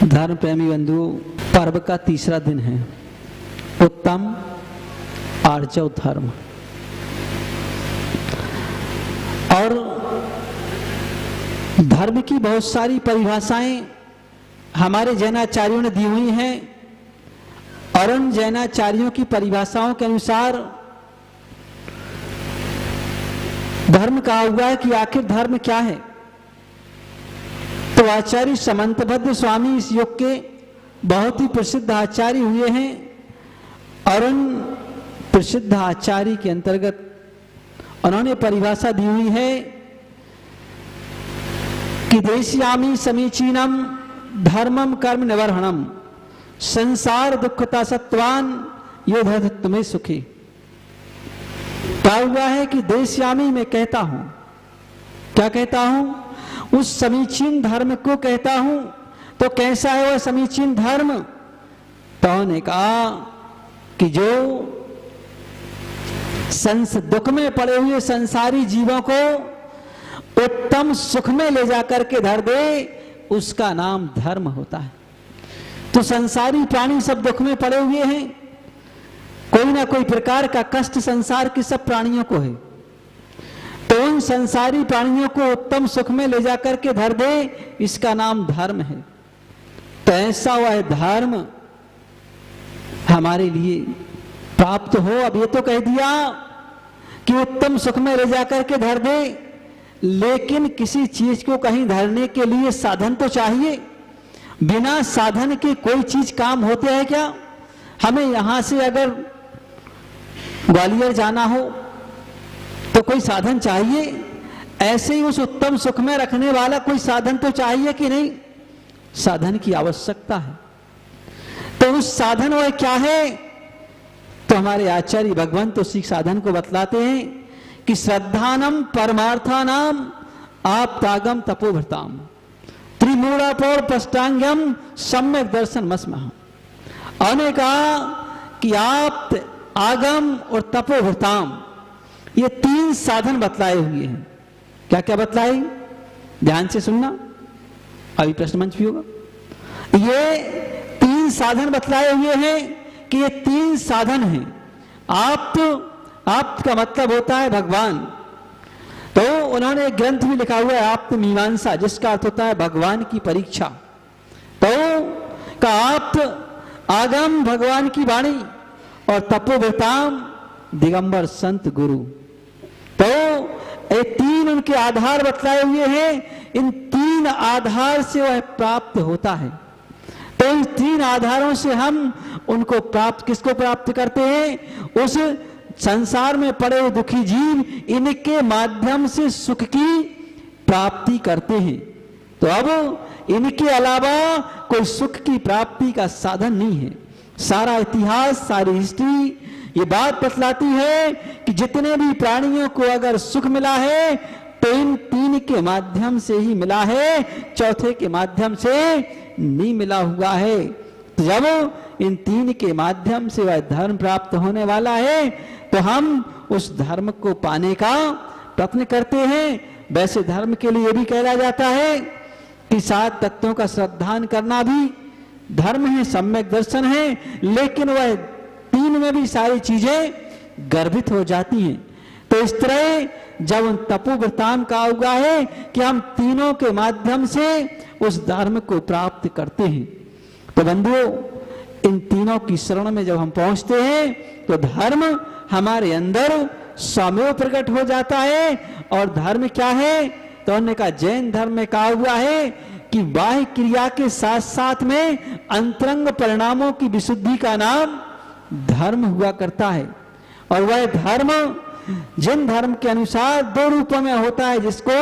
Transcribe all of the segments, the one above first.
धर्म प्रेमी बंधु, पर्व का तीसरा दिन है उत्तम आर्जव धर्म। और धर्म की बहुत सारी परिभाषाएं हमारे जैनाचार्यों ने दी हुई हैं और उन जैनाचार्यों की परिभाषाओं के अनुसार धर्म कहा हुआ है कि आखिर धर्म क्या है। तो आचार्य समंतभद्र स्वामी इस युग के बहुत ही प्रसिद्ध आचार्य हुए हैं और उन प्रसिद्ध आचार्य के अंतर्गत उन्होंने परिभाषा दी हुई है कि देशयामी समीचीनम धर्मम कर्म निवर्हणम संसार दुखता सत्वान यो धर्म में सुखी। कहा हुआ है कि देशयामी मैं कहता हूं, क्या कहता हूं? उस समीचीन धर्म को कहता हूं। तो कैसा है वह समीचीन धर्म? तो उन्होंने कहा कि जो दुख में पड़े हुए संसारी जीवों को उत्तम सुख में ले जाकर के धर दे, उसका नाम धर्म होता है। तो संसारी प्राणी सब दुख में पड़े हुए हैं, कोई ना कोई प्रकार का कष्ट संसार के सब प्राणियों को है। तो उन संसारी प्राणियों को उत्तम सुख में ले जाकर के धर दे, इसका नाम धर्म है। तो ऐसा वह धर्म हमारे लिए प्राप्त हो। अब ये तो कह दिया कि उत्तम सुख में ले जाकर के धर दे, लेकिन किसी चीज को कहीं धरने के लिए साधन तो चाहिए। बिना साधन के कोई चीज काम होते है क्या? हमें यहां से अगर ग्वालियर जाना हो तो कोई साधन चाहिए। ऐसे ही उस उत्तम सुख में रखने वाला कोई साधन तो चाहिए कि नहीं? साधन की आवश्यकता है। तो उस साधन वह क्या है? तो हमारे आचार्य भगवान तो उसी साधन को बतलाते हैं कि श्रद्धानम परमार्थानाम आप्तागम तपोभृताम त्रिमूढ़ापौर पष्टांगम सम्यक दर्शन मस्मः। उन्होंने कहा कि आप आगम और तपोभृताम, ये तीन साधन बतलाए हुए हैं। क्या क्या बतलाए? ध्यान से सुनना, अभी प्रश्न मंच भी होगा। ये तीन साधन बतलाए हुए हैं कि ये तीन साधन हैं। आप का मतलब होता है भगवान। तो उन्होंने एक ग्रंथ भी लिखा हुआ है आप्त मीमांसा, जिसका अर्थ होता है भगवान की परीक्षा। तो का आप्त आगम भगवान की वाणी और तपोभृताम दिगंबर संत गुरु। तो ये तीन उनके आधार बतलाए हुए हैं। इन तीन आधार से वह प्राप्त होता है। तो इन तीन आधारों से हम उनको प्राप्त, किसको प्राप्त करते हैं? उस संसार में पड़े हुए दुखी जीव, इनके माध्यम से सुख की प्राप्ति करते हैं। तो अब इनके अलावा कोई सुख की प्राप्ति का साधन नहीं है। सारा इतिहास, सारी हिस्ट्री ये बात बतलाती है कि जितने भी प्राणियों को अगर सुख मिला है तो इन तीन के माध्यम से ही मिला है, चौथे के माध्यम से नहीं मिला हुआ है। तो जब इन तीन के माध्यम से वह धर्म प्राप्त होने वाला है तो हम उस धर्म को पाने का प्रयत्न करते हैं। वैसे धर्म के लिए भी कहा जाता है कि 7 तत्वों का श्रद्धान करना भी धर्म है, सम्यक दर्शन है, लेकिन वह तीन में भी सारी चीजें गर्भित हो जाती हैं। तो इस तरह जब उन तपोव्रतान का हुआ है कि हम तीनों के माध्यम से उस धर्म को प्राप्त करते हैं। तो बंधुओं, इन तीनों की शरण में जब हम पहुंचते हैं तो धर्म हमारे अंदर स्वयं प्रकट हो जाता है। और धर्म क्या है? तो उन्होंने कहा, जैन धर्म में कहा हुआ है कि बाह्य क्रिया के साथ साथ में अंतरंग परिणामों की विशुद्धि का नाम धर्म हुआ करता है। और वह धर्म जैन धर्म के अनुसार दो रूपों में होता है, जिसको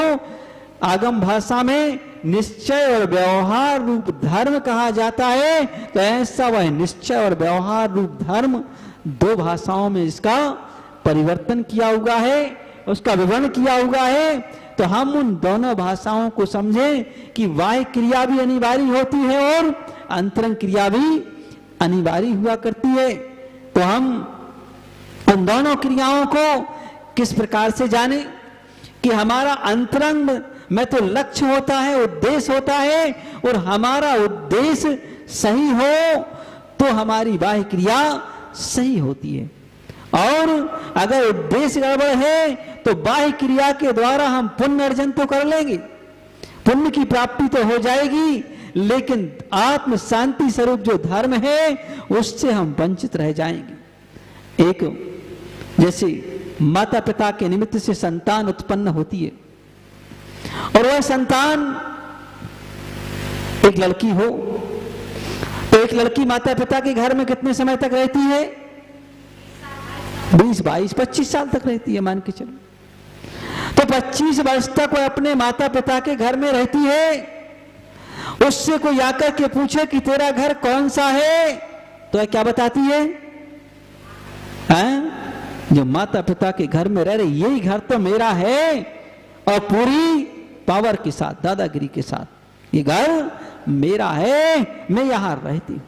आगम भाषा में निश्चय और व्यवहार रूप धर्म कहा जाता है। तो ऐसा वह निश्चय और व्यवहार रूप धर्म दो भाषाओं में इसका परिवर्तन किया हुआ है, उसका विवरण किया हुआ है। तो हम उन दोनों भाषाओं को समझें कि बाह्य क्रिया भी अनिवार्य होती है और अंतरंग क्रिया भी अनिवार्य हुआ करती है। तो हम उन दोनों क्रियाओं को किस प्रकार से जाने कि हमारा अंतरंग में तो लक्ष्य होता है, उद्देश्य होता है, और हमारा उद्देश्य सही हो तो हमारी बाह्य क्रिया सही होती है। और अगर उद्देश्य गड़बड़ है तो बाह्य क्रिया के द्वारा हम पुण्य अर्जन तो कर लेंगे, पुण्य की प्राप्ति तो हो जाएगी, लेकिन आत्म शांति स्वरूप जो धर्म है उससे हम वंचित रह जाएंगे। एक जैसे माता पिता के निमित्त से संतान उत्पन्न होती है, और वह संतान एक लड़की हो, तो एक लड़की माता पिता के घर में कितने समय तक रहती है? 20, 22, 25 साल तक रहती है, मान के चलो। तो 25 वर्ष तक वह अपने माता पिता के घर में रहती है। उससे कोई आकर के पूछे कि तेरा घर कौन सा है, तो वह क्या बताती है? जो माता पिता के घर में रह रही, यही घर तो मेरा है, और पूरी पावर के साथ, दादागिरी के साथ, ये घर मेरा है, मैं यहां रहती हूं,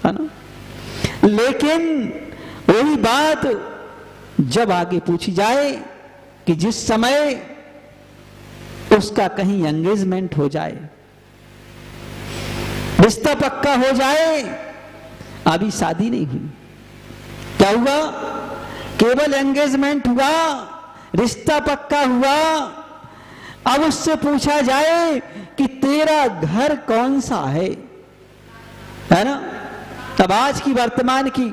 है ना। लेकिन वही बात जब आगे पूछी जाए कि जिस समय उसका कहीं एंगेजमेंट हो जाए, रिश्ता पक्का हो जाए, अभी शादी नहीं हुई, क्या हुआ? केवल एंगेजमेंट हुआ, रिश्ता पक्का हुआ। अब उससे पूछा जाए कि तेरा घर कौन सा है ना। तब आज की वर्तमान की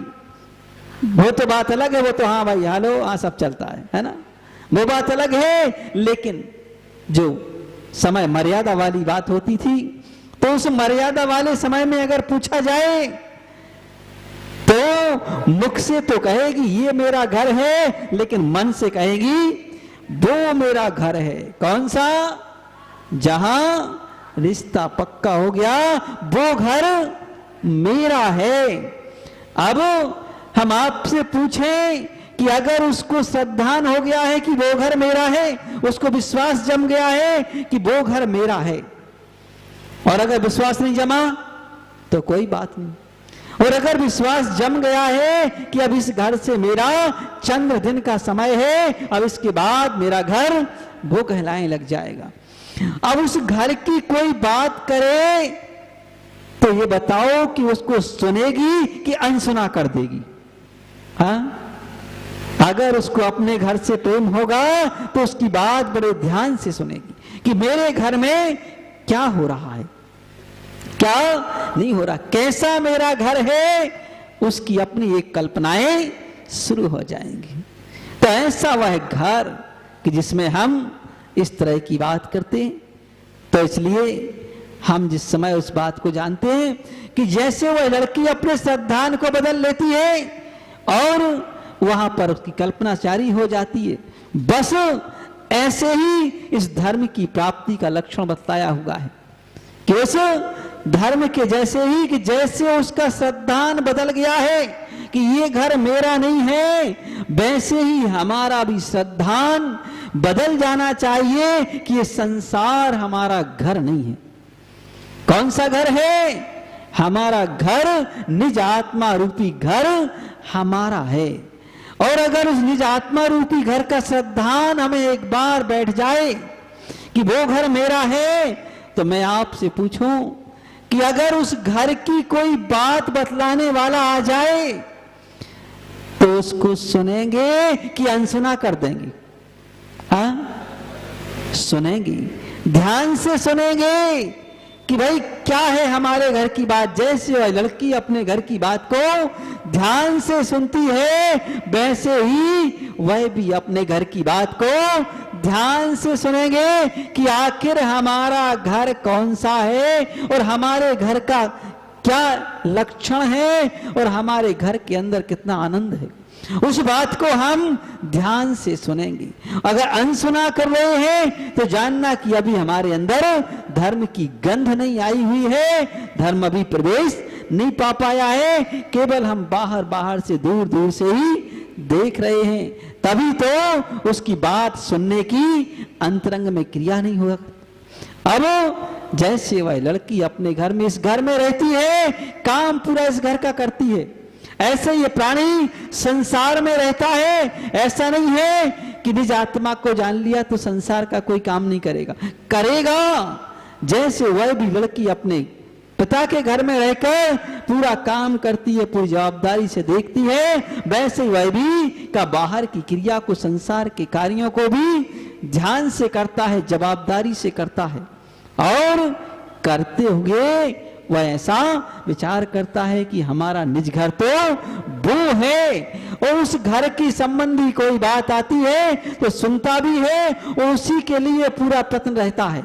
वो तो बात अलग है, वो तो हाँ भाई हेलो हाँ सब चलता है ना, वो बात अलग है। लेकिन जो समय मर्यादा वाली बात होती थी, तो उस मर्यादा वाले समय में अगर पूछा जाए तो मुख से तो कहेगी ये मेरा घर है, लेकिन मन से कहेगी वो मेरा घर है। कौन सा? जहां रिश्ता पक्का हो गया वो घर मेरा है। अब हम आपसे पूछें कि अगर उसको श्रद्धान हो गया है कि वो घर मेरा है, उसको विश्वास जम गया है कि वो घर मेरा है, और अगर विश्वास नहीं जमा तो कोई बात नहीं, और अगर विश्वास जम गया है कि अब इस घर से मेरा चंद्र दिन का समय है, अब इसके बाद मेरा घर वो कहलाने लग जाएगा। अब उस घर की कोई बात करे तो ये बताओ कि उसको सुनेगी कि अनसुना कर देगी? हाँ, अगर उसको अपने घर से प्रेम होगा तो उसकी बात बड़े ध्यान से सुनेगी कि मेरे घर में क्या हो रहा है, क्या नहीं हो रहा, कैसा मेरा घर है, उसकी अपनी एक कल्पनाएं शुरू हो जाएंगी। तो ऐसा वह घर कि जिसमें हम इस तरह की बात करते हैं। तो इसलिए हम जिस समय उस बात को जानते हैं कि जैसे वह लड़की अपने श्रद्धान को बदल लेती है और वहां पर उसकी कल्पना जारी हो जाती है, बस ऐसे ही इस धर्म की प्राप्ति का लक्षण बताया हुआ है कि उस धर्म के जैसे ही कि जैसे उसका श्रद्धान बदल गया है कि ये घर मेरा नहीं है, वैसे ही हमारा भी श्रद्धान बदल जाना चाहिए कि ये संसार हमारा घर नहीं है। कौन सा घर है? हमारा घर निज आत्मा रूपी घर हमारा है। और अगर उस निज आत्मा रूपी घर का श्रद्धान हमें एक बार बैठ जाए कि वो घर मेरा है, तो मैं आपसे पूछूं कि अगर उस घर की कोई बात बतलाने वाला आ जाए तो उसको सुनेंगे कि अनसुना कर देंगे? हाँ, सुनेंगे, ध्यान से सुनेंगे कि भाई क्या है हमारे घर की बात। जैसे वह लड़की अपने घर की बात को ध्यान से सुनती है, वैसे ही वह भी अपने घर की बात को ध्यान से सुनेंगे कि आखिर हमारा घर कौन सा है और हमारे घर का क्या लक्षण है और हमारे घर के अंदर कितना आनंद है। उस बात को हम ध्यान से सुनेंगे। अगर अनसुना कर रहे हैं तो जानना कि अभी हमारे अंदर धर्म की गंध नहीं आई हुई है, धर्म अभी प्रवेश नहीं पा पाया है, केवल हम बाहर बाहर से दूर दूर से ही देख रहे हैं, तभी तो उसकी बात सुनने की अंतरंग में क्रिया नहीं हुआ। अब जैसे वह लड़की अपने घर में, इस घर में रहती है, काम पूरा इस घर का करती है, ऐसे ये प्राणी संसार में रहता है। ऐसा नहीं है कि निज आत्मा को जान लिया तो संसार का कोई काम नहीं करेगा, करेगा। जैसे वह भी लड़की अपने पिता के घर में रहकर पूरा काम करती है, पूरी जवाबदारी से देखती है, वैसे वह भी का बाहर की क्रिया को, संसार के कार्यों को भी ध्यान से करता है, जवाबदारी से करता है। और करते हुए वह ऐसा विचार करता है कि हमारा निज घर तो वो है, और उस घर की संबंधी कोई बात आती है तो सुनता भी है और उसी के लिए पूरा प्रयत्न रहता है,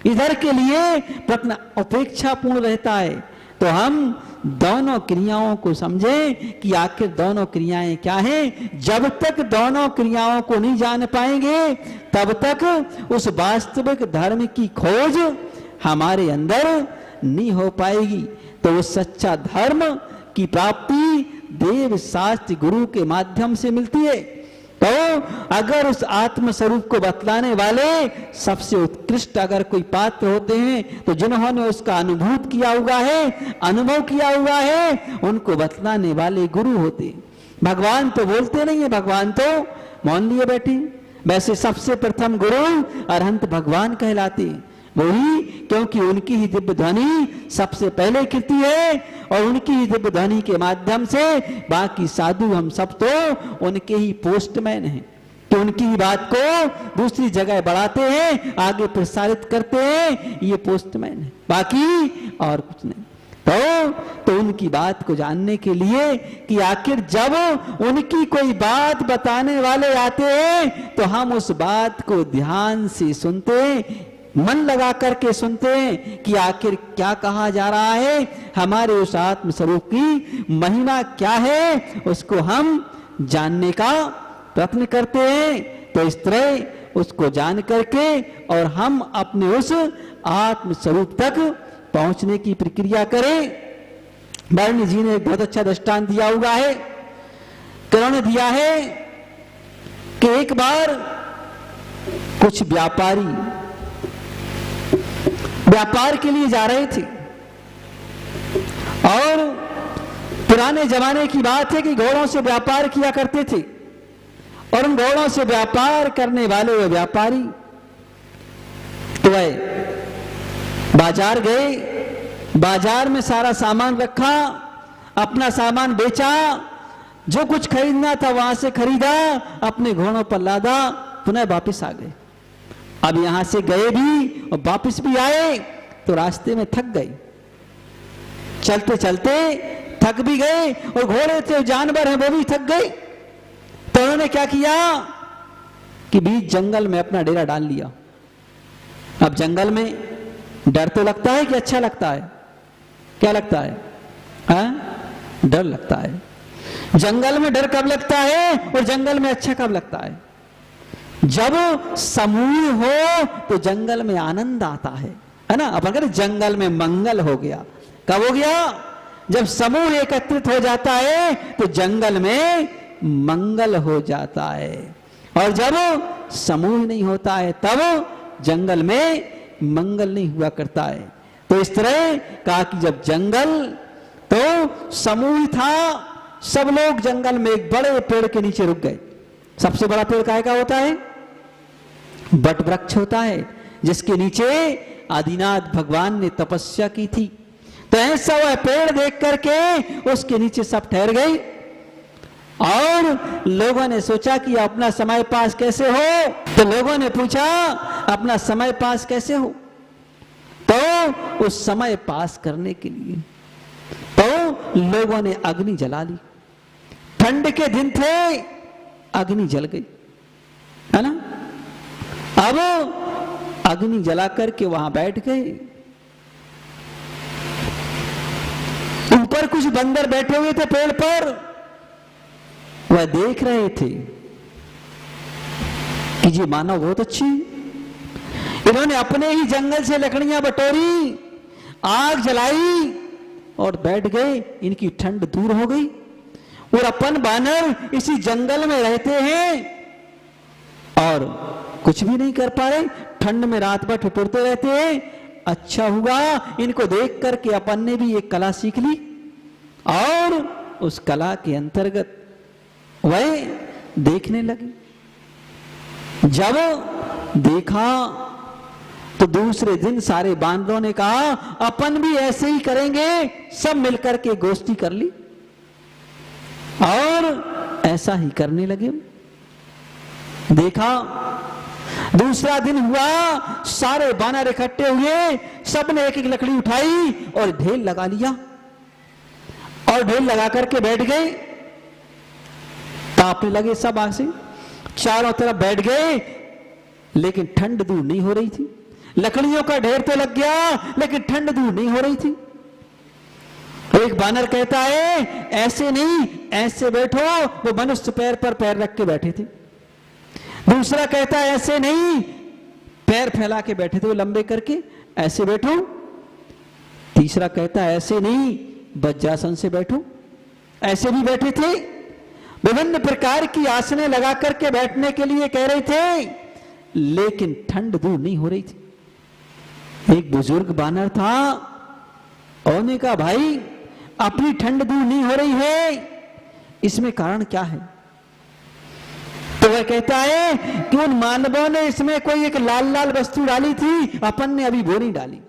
इधर के लिए प्रयत्न अपेक्षा पूर्ण रहता है। तो हम दोनों क्रियाओं को समझें कि आखिर दोनों क्रियाएं क्या हैं। जब तक दोनों क्रियाओं को नहीं जान पाएंगे तब तक उस वास्तविक धर्म की खोज हमारे अंदर नहीं हो पाएगी। तो उस सच्चा धर्म की प्राप्ति देव शास्त्र गुरु के माध्यम से मिलती है। तो अगर उस आत्म स्वरूप को बतलाने वाले सबसे उत्कृष्ट अगर कोई पात्र होते हैं तो जिन्होंने उसका अनुभूत किया हुआ है, अनुभव किया हुआ है, उनको बतलाने वाले गुरु होते। भगवान तो बोलते नहीं है, भगवान तो मौन लिए बैठे। वैसे सबसे प्रथम गुरु अरहंत भगवान कहलाते हैं, वही, क्योंकि उनकी ही दिव्य ध्वनि सबसे पहले कीर्ति है और उनकी ही दिव्य ध्वनि के माध्यम से बाकी साधु हम सब तो उनके ही पोस्टमैन हैं कि उनकी ही बात को दूसरी जगह बढ़ाते हैं, आगे प्रसारित करते हैं, ये पोस्टमैन है, बाकी और कुछ नहीं। तो उनकी बात को जानने के लिए कि आखिर जब उनकी कोई बात बताने वाले आते हैं तो हम उस बात को ध्यान से सुनते हैं, मन लगा करके सुनते हैं कि आखिर क्या कहा जा रहा है, हमारे उस आत्म स्वरूप की महिमा क्या है, उसको हम जानने का प्रयत्न करते हैं। तो इस तरह उसको जान करके और हम अपने उस आत्म स्वरूप तक पहुंचने की प्रक्रिया करें। वाल्मीकि जी ने एक बहुत अच्छा दृष्टांत दिया हुआ है, उन्होंने दिया है कि एक बार कुछ व्यापारी व्यापार के लिए जा रहे थे और पुराने जमाने की बात है कि घोड़ों से व्यापार किया करते थे और उन घोड़ों से व्यापार करने वाले वे व्यापारी तो वह बाजार गए, बाजार में सारा सामान रखा, अपना सामान बेचा, जो कुछ खरीदना था वहां से खरीदा, अपने घोड़ों पर लादा, पुनः वापस आ गए। अब यहां से गए भी और वापस भी आए तो रास्ते में थक गए, चलते चलते थक भी गए और घोड़े थे, जानवर हैं, वो भी थक गए। तो उन्होंने क्या किया कि बीच जंगल में अपना डेरा डाल लिया। अब जंगल में डर तो लगता है कि अच्छा लगता है? क्या लगता है? हाँ, डर लगता है। जंगल में डर कब लगता है और जंगल में अच्छा कब लगता है? जब समूह हो तो जंगल में आनंद आता है ना। अब अगर जंगल में मंगल हो गया, कब हो गया? जब समूह एकत्रित हो जाता है तो जंगल में मंगल हो जाता है, और जब समूह नहीं होता है तब जंगल में मंगल नहीं हुआ करता है। तो इस तरह कहा कि जब जंगल तो समूह था, सब लोग जंगल में एक बड़े पेड़ के नीचे रुक गए। सबसे बड़ा पेड़ काहे का होता है? बट वृक्ष होता है, जिसके नीचे आदिनाथ भगवान ने तपस्या की थी। तो ऐसा वह पेड़ देख करके उसके नीचे सब ठहर गए और लोगों ने सोचा कि अपना समय पास कैसे हो। तो लोगों ने पूछा अपना समय पास कैसे हो, तो उस समय पास करने के लिए। तो लोगों ने अग्नि जला ली। ठंड के दिन थे, अग्नि जल गई, है ना। अब अग्नि जला करके वहां बैठ गए। ऊपर कुछ बंदर बैठे हुए थे पेड़ पर, वह देख रहे थे कि ये मानव बहुत अच्छी, इन्होंने अपने ही जंगल से लकड़ियां बटोरी, आग जलाई और बैठ गए। इनकी ठंड दूर हो गई। और अपन बानर इसी जंगल में रहते हैं और कुछ भी नहीं कर पा रहे, ठंड में रात भर ठिठुरते रहते हैं। अच्छा हुआ इनको देख करके अपन ने भी एक कला सीख ली और उस कला के अंतर्गत वह देखने लगे। जब देखा तो दूसरे दिन सारे बानरों ने कहा अपन भी ऐसे ही करेंगे। सब मिलकर के गोष्ठी कर ली और ऐसा ही करने लगे। देखा दूसरा दिन हुआ, सारे बानर इकट्ठे हुए, सबने एक एक लकड़ी उठाई और ढेल लगा लिया और ढेल लगा करके बैठ गए। तापने लगे सब आग से, चारों तरफ बैठ गए, लेकिन ठंड दूर नहीं हो रही थी। लकड़ियों का ढेर तो लग गया लेकिन ठंड दूर नहीं हो रही थी। एक बानर कहता है ऐसे नहीं, ऐसे बैठो। वो मनुष्य पैर पर पैर रख के बैठे थे। दूसरा कहता है ऐसे नहीं, पैर फैला के बैठे थे वो लंबे करके, ऐसे बैठो। तीसरा कहता है ऐसे नहीं, वज्रासन से बैठो, ऐसे भी बैठे थे। विभिन्न प्रकार की आसनें लगा करके बैठने के लिए कह रहे थे, लेकिन ठंड दूर नहीं हो रही थी। एक बुजुर्ग बानर था, उन्होंने कहा भाई अपनी ठंड दूर नहीं हो रही है, इसमें कारण क्या है? तो वह कहता है कि उन मानवों ने इसमें कोई एक लाल लाल वस्तु डाली थी, अपन ने अभी वो नहीं डाली।